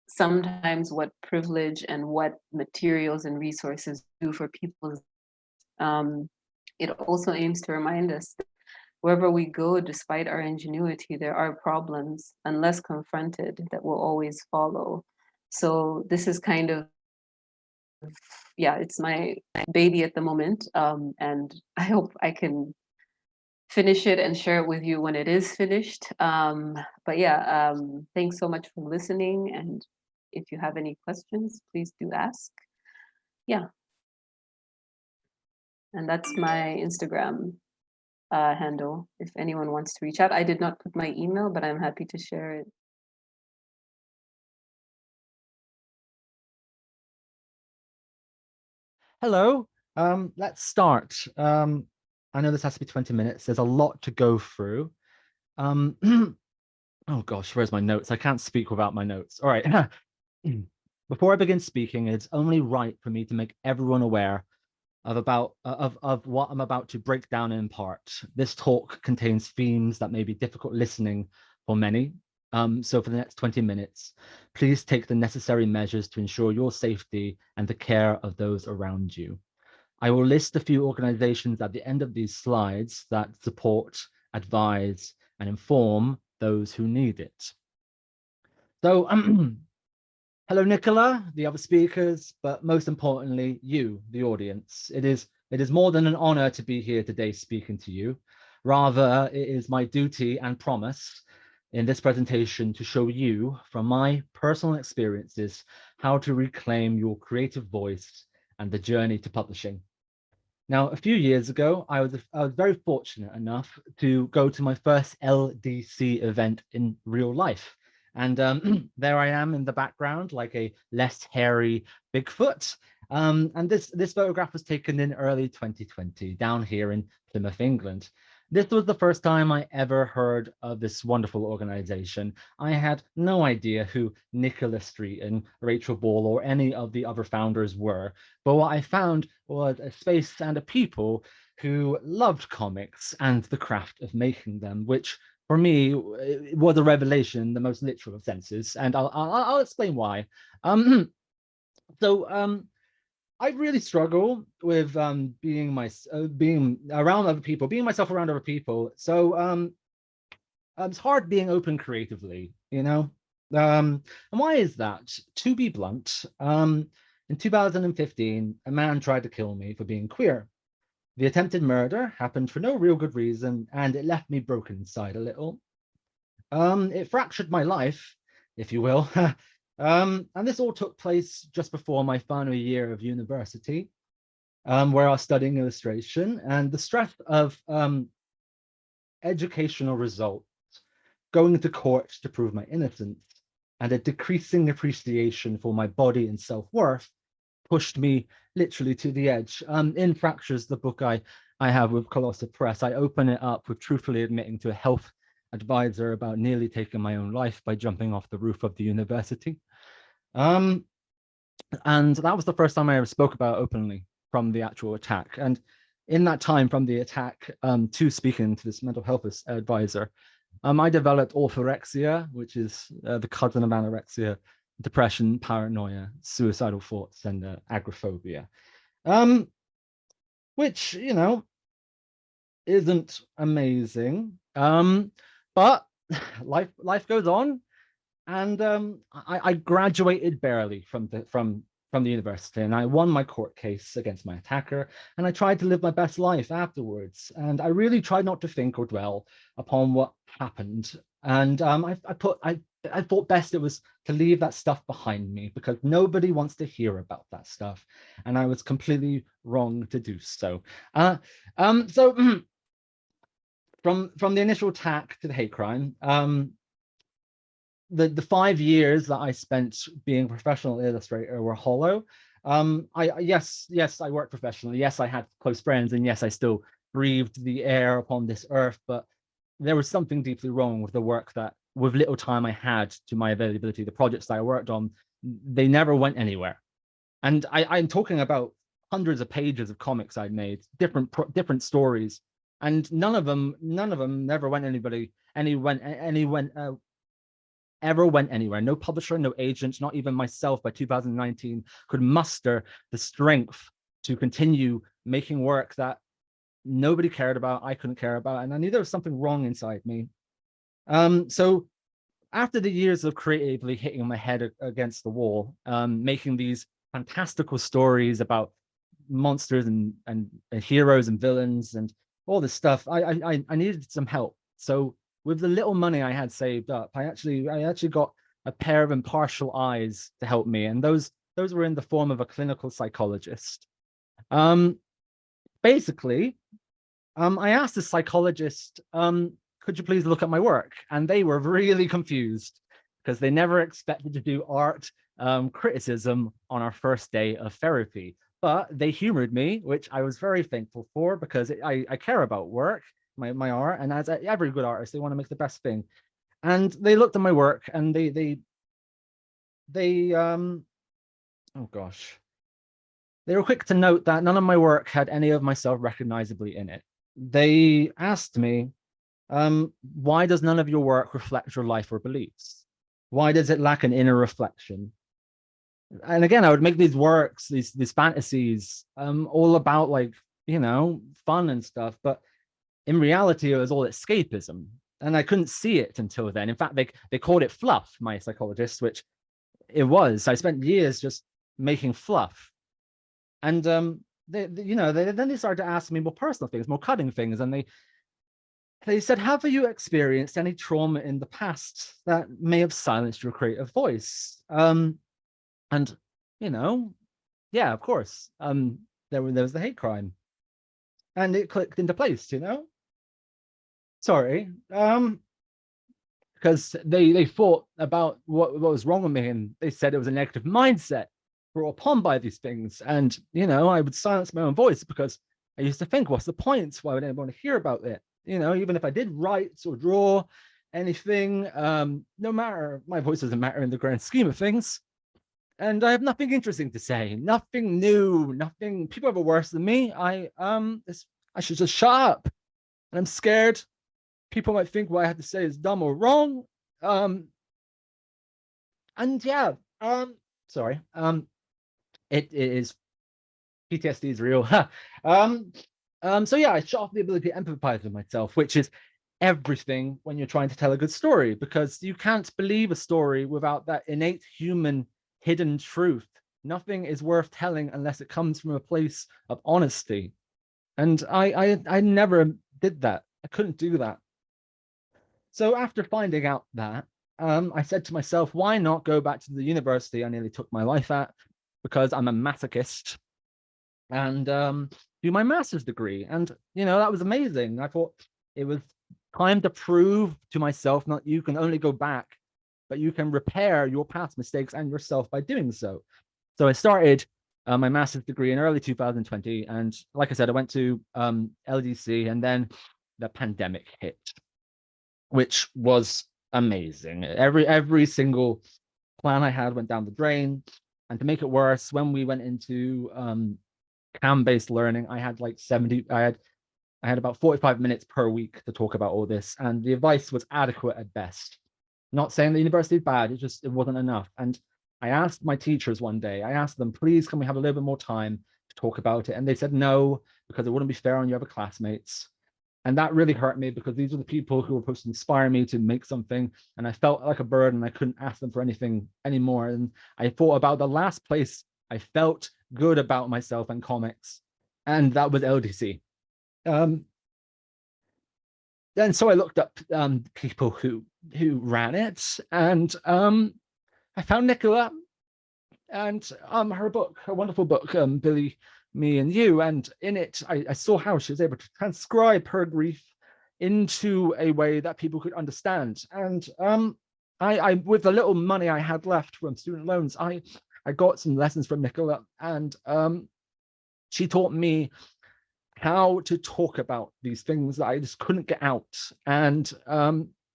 sometimes what privilege and what materials and resources do for people. It also aims to remind us that wherever we go, despite our ingenuity, there are problems, unless confronted, that will always follow. So this is kind of, yeah, it's my baby at the moment. And I hope I can finish it and share it with you when it is finished. But yeah, thanks so much for listening. And if you have any questions, please do ask. Yeah. And that's my Instagram handle if anyone wants to reach out. I did not put my email, but I'm happy to share it. Hello, let's start. I know this has to be 20 minutes. There's a lot to go through. Oh gosh, where's my notes? I can't speak without my notes. All right. Before I begin speaking, it's only right for me to make everyone aware of what I'm about to break down in part. This talk contains themes that may be difficult listening for many. So for the next 20 minutes, please take the necessary measures to ensure your safety and the care of those around you. I will list a few organizations at the end of these slides that support, advise, and inform those who need it. So, hello, Nicola, the other speakers, but most importantly, you, the audience. It is more than an honor to be here today speaking to you. Rather, it is my duty and promise in this presentation to show you, from my personal experiences, how to reclaim your creative voice and the journey to publishing. Now, a few years ago, I was very fortunate enough to go to my first LDC event in real life. And there I am in the background, like a less hairy Bigfoot. And this photograph was taken in early 2020, down here in Plymouth, England. This was the first time I ever heard of this wonderful organization. I had no idea who Nicola Streeten, Rachel Ball, or any of the other founders were. But what I found was a space and a people who loved comics and the craft of making them, which for me it was a revelation in the most literal of senses. And I'll explain why. I really struggle with being around other people, being myself around other people. So it's hard being open creatively, you know. And why is that? To be blunt, in 2015, a man tried to kill me for being queer. The attempted murder happened for no real good reason, and it left me broken inside a little. It fractured my life, if you will. And this all took place just before my final year of university, where I was studying illustration, and the stress of educational results, going to court to prove my innocence, and a decreasing appreciation for my body and self-worth pushed me literally to the edge. In Fractures, the book I have with Colossive Press, I open it up with truthfully admitting to a health advisor about nearly taking my own life by jumping off the roof of the university. And that was the first time I ever spoke about openly from the actual attack. And in that time from the attack to speaking to this mental health advisor, I developed orthorexia, which is the cousin of anorexia, depression, paranoia, suicidal thoughts, and agoraphobia, which, you know, isn't amazing. But life goes on, and I graduated barely from from the university, and I won my court case against my attacker, and I tried to live my best life afterwards. And I really tried not to think or dwell upon what happened. And I thought best it was to leave that stuff behind me, because nobody wants to hear about that stuff, and I was completely wrong to do so. So from the initial attack to the hate crime, the 5 years that I spent being a professional illustrator were hollow. Yes, I worked professionally. Yes, I had close friends, and yes, I still breathed the air upon this earth. But there was something deeply wrong with the work that, with little time I had to my availability, the projects that I worked on, they never went anywhere. And I'm talking about hundreds of pages of comics I'd made, different stories, and none of them never went ever went anywhere. No publisher, no agent, not even myself by 2019 could muster the strength to continue making work that nobody cared about, I couldn't care about, and I knew there was something wrong inside me. So after the years of creatively hitting my head against the wall, making these fantastical stories about monsters and heroes and villains and all this stuff, I needed some help. So with the little money I had saved up, I actually got a pair of impartial eyes to help me, and those were in the form of a clinical psychologist. Basically, I asked the psychologist, could you please look at my work? And they were really confused, because they never expected to do art criticism on our first day of therapy. But they humored me, which I was very thankful for, because I care about work, my art, and as every good artist, they want to make the best thing. And they looked at my work, and they oh gosh, they were quick to note that none of my work had any of myself recognizably in it. They asked me, why does none of your work reflect your life or beliefs? Why does it lack an inner reflection? And again, I would make these works, these fantasies, all about, like, you know, fun and stuff, but in reality, it was all escapism, and I couldn't see it until then. In fact, they called it fluff, my psychologist, which it was. I spent years just making fluff, and then they started to ask me more personal things, more cutting things, and they said, have you experienced any trauma in the past that may have silenced your creative voice? And you know, yeah, of course. There was the hate crime, and it clicked into place, you know. Sorry, because they thought about what was wrong with me, and they said it was a negative mindset brought upon by these things. And you know, I would silence my own voice, because I used to think, what's the point? Why would anyone want to hear about it? You know, even if I did write or draw anything, no matter, my voice doesn't matter in the grand scheme of things. And I have nothing interesting to say, nothing new, nothing. People have it worse than me. I should just shut up. And I'm scared people might think what I have to say is dumb or wrong. And yeah, sorry. It is, PTSD is real. So yeah, I shut off the ability to empathize with myself, which is everything when you're trying to tell a good story, because you can't believe a story without that innate human hidden truth. Nothing is worth telling unless it comes from a place of honesty. And I never did that. I couldn't do that. So after finding out that, I said to myself, why not go back to the university I nearly took my life at, because I'm a masochist, and do my master's degree. And, you know, that was amazing. I thought it was time to prove to myself, not you can only go back, but you can repair your past mistakes and yourself by doing so. So I started my master's degree in early 2020. And like I said, I went to LDC, and then the pandemic hit, which was amazing. Every single plan I had went down the drain. And to make it worse, when we went into CAM-based learning, I had like I had about 45 minutes per week to talk about all this, and the advice was adequate at best. Not saying the university is bad, it wasn't enough. And I asked my teachers one day, I asked them, please, can we have a little bit more time to talk about it? And they said no, because it wouldn't be fair on your other classmates. And that really hurt me, because these were the people who were supposed to inspire me to make something, and I felt like a burden. I couldn't ask them for anything anymore. And I thought about the last place I felt good about myself and comics, and that was LDC. And so I looked up people who ran it, and I found Nicola and her book, her wonderful book, Billy, Me and You. And in it, I saw how she was able to transcribe her grief into a way that people could understand. And I with the little money I had left from student loans, I got some lessons from Nicola, and she taught me how to talk about these things that I just couldn't get out. And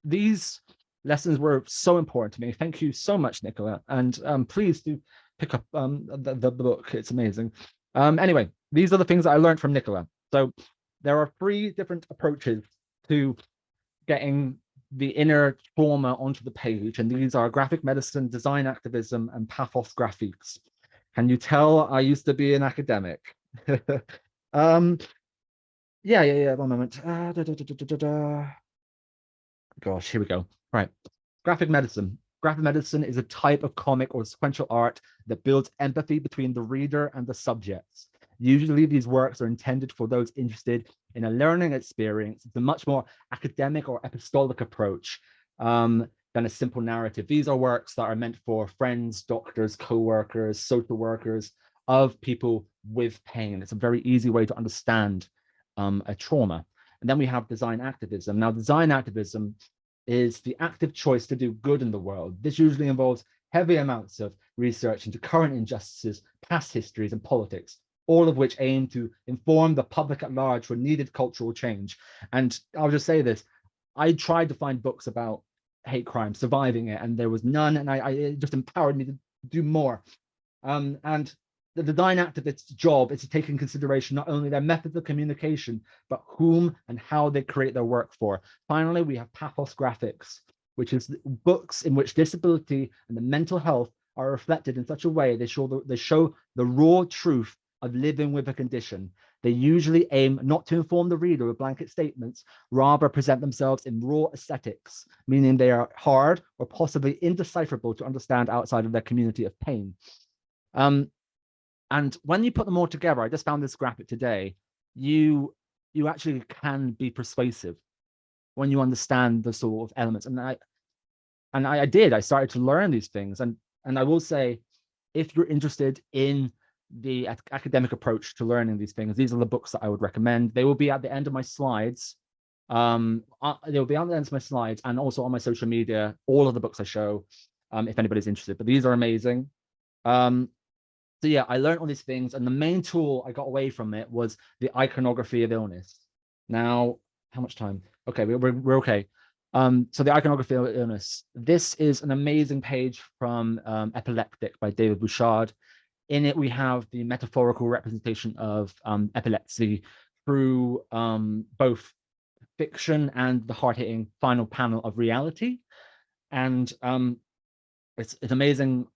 these lessons were so important to me. Thank you so much, Nicola. And please do pick up the book. It's amazing. Anyway, these are the things that I learned from Nicola. So there are 3 different approaches to getting the inner trauma onto the page. And these are graphic medicine, design activism, and pathos graphics. Can you tell I used to be an academic? Yeah, 1 moment. Gosh, here we go. Right. Graphic medicine. Graphic medicine is a type of comic or sequential art that builds empathy between the reader and the subjects. Usually these works are intended for those interested in a learning experience. It's a much more academic or epistolic approach than a simple narrative. These are works that are meant for friends, doctors, co-workers, social workers, of people with pain. It's a very easy way to understand a trauma. And then we have design activism. Now, design activism is the active choice to do good in the world. This usually involves heavy amounts of research into current injustices, past histories, and politics, all of which aim to inform the public at large for needed cultural change. And I'll just say this, I tried to find books about hate crime, surviving it, and there was none, and it just empowered me to do more. And the design activist's job is to take in consideration not only their methods of communication, but whom and how they create their work for. Finally, we have pathos graphics, which is books in which disability and the mental health are reflected in such a way they show the raw truth of living with a condition. They usually aim not to inform the reader with blanket statements, rather present themselves in raw aesthetics, meaning they are hard or possibly indecipherable to understand outside of their community of pain. And when you put them all together, I just found this graphic today, you actually can be persuasive when you understand the sort of elements. And I did. I started to learn these things. And I will say, if you're interested in the academic approach to learning these things, these are the books that I would recommend. They will be at the end of my slides. They'll be on the end of my slides and also on my social media, all of the books I show, if anybody's interested. But these are amazing. So yeah, I learned all these things, and the main tool I got away from it was the iconography of illness. Now, how much time? Okay, we're okay. So the iconography of illness. This is an amazing page from Epileptic by David Bouchard. In it, we have the metaphorical representation of epilepsy through both fiction and the hard-hitting final panel of reality. And it's amazing.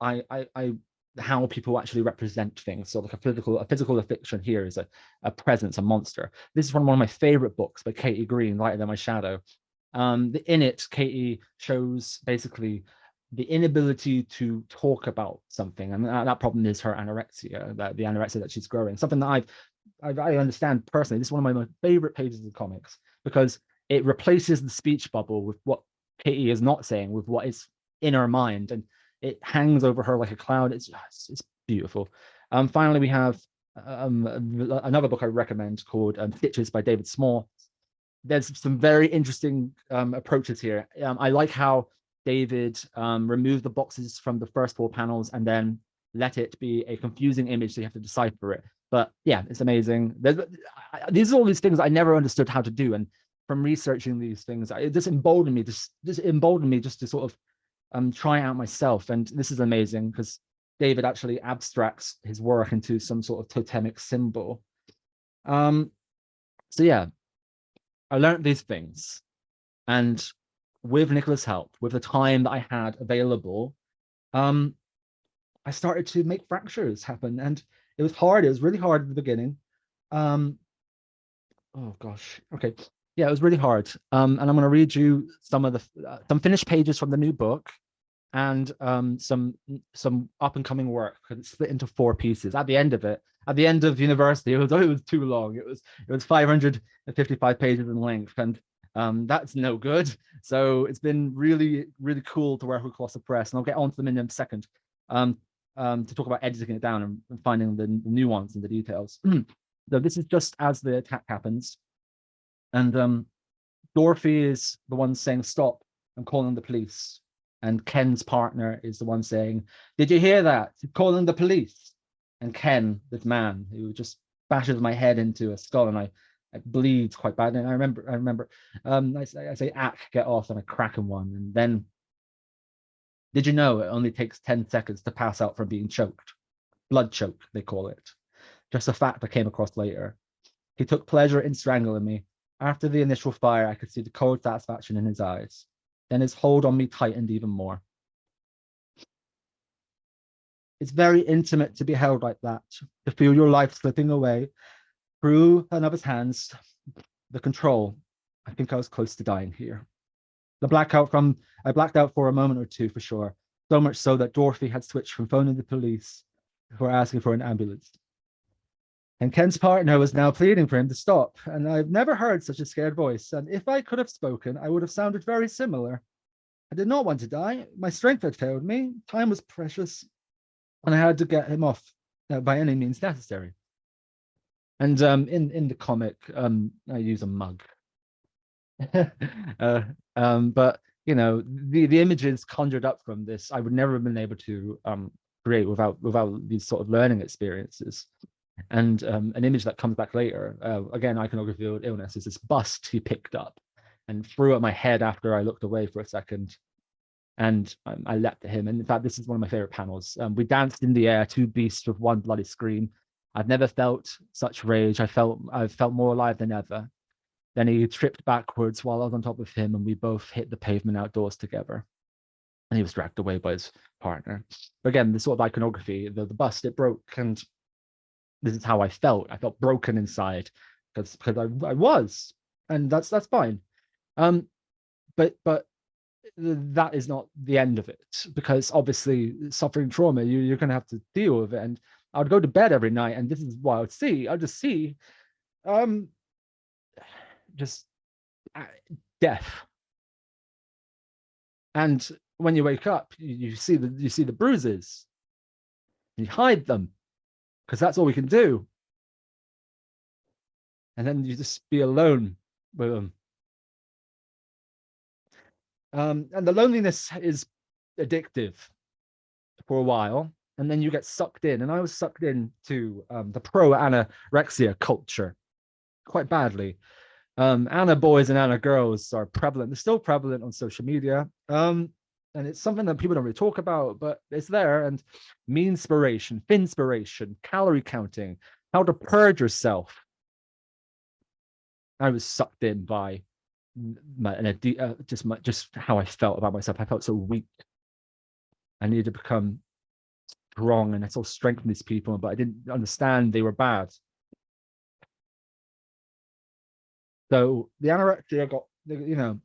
How people actually represent things. So like a physical fiction here is a presence, a monster. This is one of my favorite books by Katie Green, Lighter Than My Shadow. In it, Katie shows basically the inability to talk about something, and that problem is her anorexia, the anorexia that she's growing. Something that I understand personally. This is one of my favorite pages of comics because it replaces the speech bubble with what Katie is not saying, with what is in her mind, and it hangs over her like a cloud. It's beautiful. Finally, we have another book I recommend called Stitches by David Small. There's some very interesting approaches here. I like how David removed the boxes from the first 4 panels and then let it be a confusing image so you have to decipher it. But yeah, it's amazing. These are all these things I never understood how to do. And from researching these things, it just emboldened me just to sort of try out myself. And this is amazing because David actually abstracts his work into some sort of totemic symbol. So yeah, I learned these things, and with Nicola's help, with the time that I had available, I started to make fractures happen, and it was hard. It was really hard at the beginning. Oh gosh, okay. Yeah, it was really hard. And I'm going to read you some of the some finished pages from the new book. and some up and coming work, because it's split into 4 pieces. At the end of it, at the end of university, it was too long. It was 555 pages in length, and that's no good. So it's been really, really cool to work with Colossive Press, and I'll get on to them in a second, to talk about editing it down and finding the nuance and the details. So this is just as the attack happens, and Dorothy is the one saying, "Stop, I'm calling the police." And Ken's partner is the one saying, "Did you hear that? He's calling the police." And Ken, this man who just bashes my head into a skull, and I bleed quite badly. And I remember, I say, "Ack, get off," and I crack him one. And then, did you know it only takes 10 seconds to pass out from being choked? Blood choke, they call it. Just a fact I came across later. He took pleasure in strangling me. After the initial fire, I could see the cold satisfaction in his eyes. Then his hold on me tightened even more. It's very intimate to be held like that, to feel your life slipping away through another's hands. The control. I think I was close to dying here. I blacked out for a moment or two for sure, so much so that Dorothy had switched from phoning the police before asking for an ambulance. And Ken's partner was now pleading for him to stop, and I've never heard such a scared voice, and if I could have spoken, I would have sounded very similar. I did not want to die. My strength had failed me. Time was precious, and I had to get him off by any means necessary. And in the comic, I use a mug. But you know, the images conjured up from this, I would never have been able to create without these sort of learning experiences. And an image that comes back later, again, iconography of illness, is this bust he picked up and threw at my head after I looked away for a second. And I leapt at him. And in fact, this is one of my favorite panels. We danced in the air, 2 beasts with 1 bloody scream. I've never felt such rage. I've felt more alive than ever. Then he tripped backwards while I was on top of him, and we both hit the pavement outdoors together. And he was dragged away by his partner. But again, this sort of iconography, the bust, it broke, and this is how I felt. I felt broken inside because I was, and that's fine. But that is not the end of it, because obviously suffering trauma, you're going to have to deal with it. And I would go to bed every night, and this is what I would see. I'd just see, just death. And when you wake up, you see the bruises. You hide them, because that's all we can do. And then you just be alone with them. And the loneliness is addictive for a while, and then you get sucked in. And I was sucked into the pro-anorexia culture quite badly. Ana boys and Ana girls are prevalent. They're still prevalent on social media. And it's something that people don't really talk about, but it's there. And meanspiration, finspiration, calorie counting, how to purge yourself. I was sucked in by just how I felt about myself. I felt so weak. I needed to become strong, and I saw strength in these people, but I didn't understand they were bad. So the anorexia got, you know,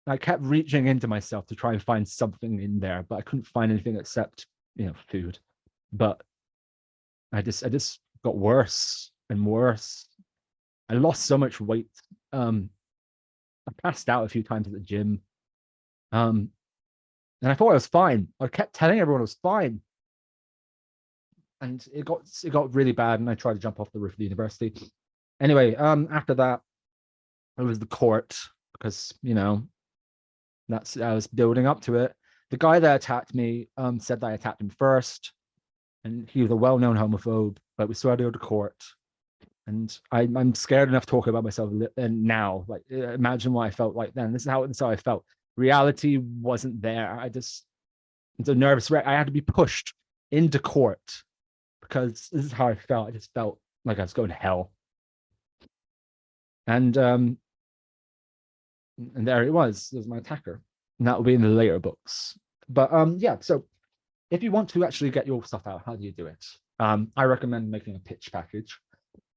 I kept reaching into myself to try and find something in there, but I couldn't find anything except, you know, food. But I just got worse and worse. I lost so much weight. I passed out a few times at the gym. And I thought I was fine. I kept telling everyone I was fine. And it got really bad, and I tried to jump off the roof of the university. Anyway, after that, it was the court, because, you know, I was building up to it. The guy that attacked me said that I attacked him first, and he was a well-known homophobe, but we still had to go to court. And I'm scared enough talking about myself and now, like, imagine what I felt like then. This is how I felt. Reality wasn't there. It's a nervous wreck. I had to be pushed into court because this is how I felt. I just felt like I was going to hell. And there it was. There's my attacker. And that will be in the later books. But yeah, so if you want to actually get your stuff out, how do you do it? I recommend making a pitch package.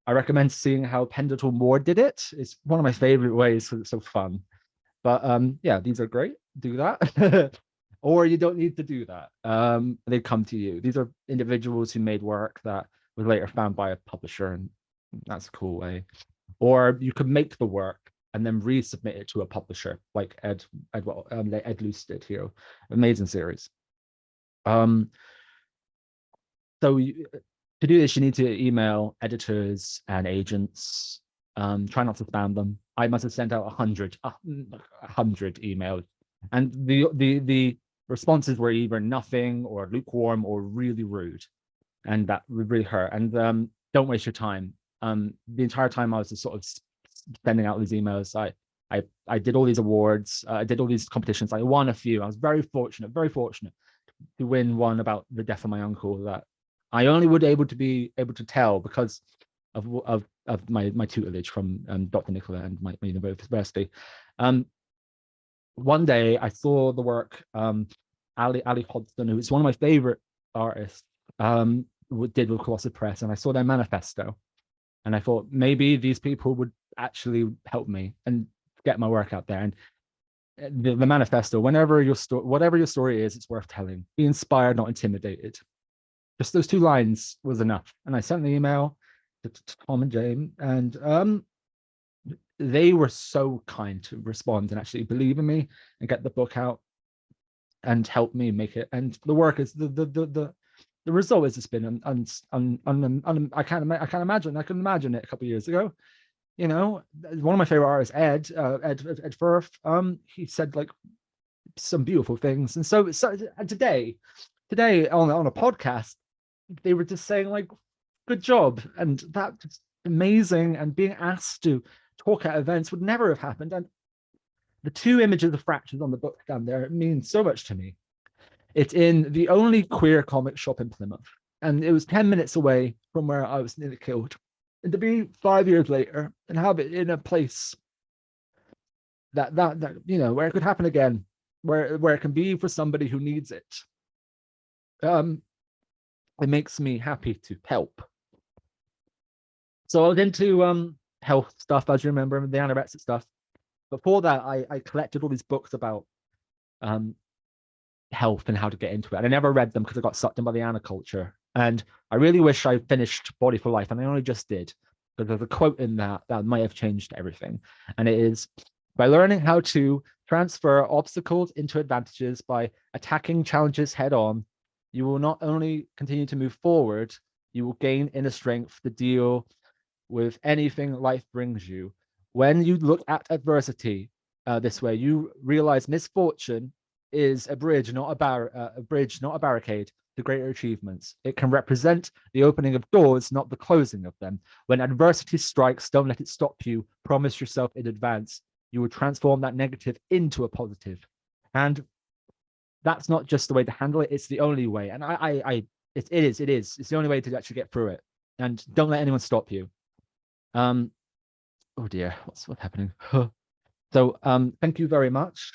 I recommend seeing how Pendleton Moore did it. It's one of my favorite ways because it's so fun. But yeah, these are great. Do that. or you don't need to do that. They come to you. These are individuals who made work that was later found by a publisher, and that's a cool way. Or you could make the work and then resubmit it to a publisher, like Ed Luce did here. Amazing series. So to do this, you need to email editors and agents. Try not to spam them. I must have sent out 100 emails, and the responses were either nothing or lukewarm or really rude, and that would really hurt. And don't waste your time. The entire time I was just sort of sending out these emails, I did all these awards, I did all these competitions. I won a few. I was very fortunate to win one about the death of my uncle that I only would be able to tell because of my tutelage from Dr. Nicola and my university. One day I saw the work Ali Hodgson, who is one of my favorite artists, did with Colossive Press, and I saw their manifesto, and I thought maybe these people would actually help me and get my work out there. And the manifesto, whatever your story is, it's worth telling. Be inspired, not intimidated. Just those 2 lines was enough. And I sent the email to Tom and Jane, and they were so kind to respond and actually believe in me and get the book out and help me make it. And the work is the result has just been I can't imagine. I couldn't imagine it a couple of years ago. You know, one of my favorite artists, Ed Firth, he said like some beautiful things. And so today on a podcast, they were just saying like, good job. And that's amazing. And being asked to talk at events would never have happened. And the 2 images of fractures on the book down there mean so much to me. It's in the only queer comic shop in Plymouth, and it was 10 minutes away from where I was nearly killed. And to be 5 years later and have it in a place that you know, where it could happen again, where it can be for somebody who needs it, it makes me happy to help. So I was into health stuff, as you remember, the anorexic stuff. Before that, I collected all these books about health and how to get into it. And I never read them because I got sucked in by the Anna culture. And I really wish I finished Body for Life, and I only just did. But there's a quote in that might have changed everything. And it is, by learning how to transfer obstacles into advantages by attacking challenges head on, you will not only continue to move forward, you will gain inner strength to deal with anything life brings you. When you look at adversity this way, you realize misfortune is a bridge, not a barricade to greater achievements. It can represent the opening of doors, not the closing of them. When adversity strikes, don't let it stop you. Promise yourself in advance you will transform that negative into a positive. And that's not just the way to handle it, it's the only way. And it is. It's the only way to actually get through it. And don't let anyone stop you. Oh dear, what's happening? So thank you very much.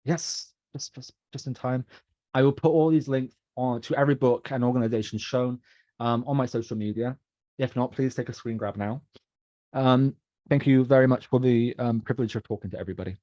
Yes, just in time. I will put all these links on to every book and organization shown on my social media. If not, please take a screen grab now. Thank you very much for the privilege of talking to everybody.